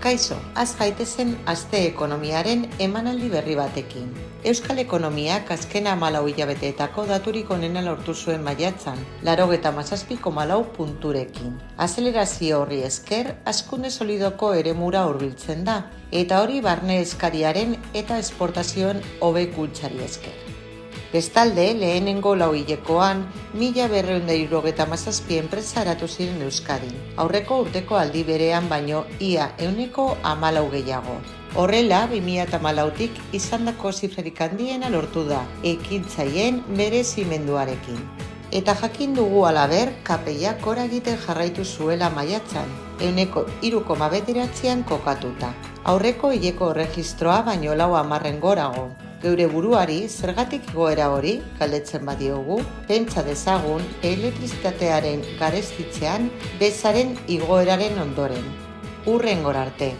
Kaixo, az gaitezen aste ekonomiaren emanaldi berri batekin. Euskal ekonomiak azken 14 hilabeteetako daturik onena lortu zuen maiatzan, 97,4 punturekin. Azelerazio horri esker, hazkunde solidoko eremura hurbiltzen da, eta hori barne eskariaren eta esportazioen hobekuntzari esker. Bestalde, lehenengo lauhilekoan, 1.277 enpresa eratu ziren Euskadin. Aurreko urteko aldi berean baino ia 14% gehiago. Horrela, 2014tik izandako zifrarik handiena lortu da, ekintzaileen merezimenduarekin. Eta jakin dugu halaber, KPIak gora egiten jarraitu zuela maiatzan, 3,9an kokatuta. Aurreko hileko erregistroa baino 4% gorago. Geure buruari, zergatik igoera hori, galdetzen badiogu, pentsa dezagun elektrizitatearen garestitzean bezaren igoeraren ondoren. Hurrengora arte.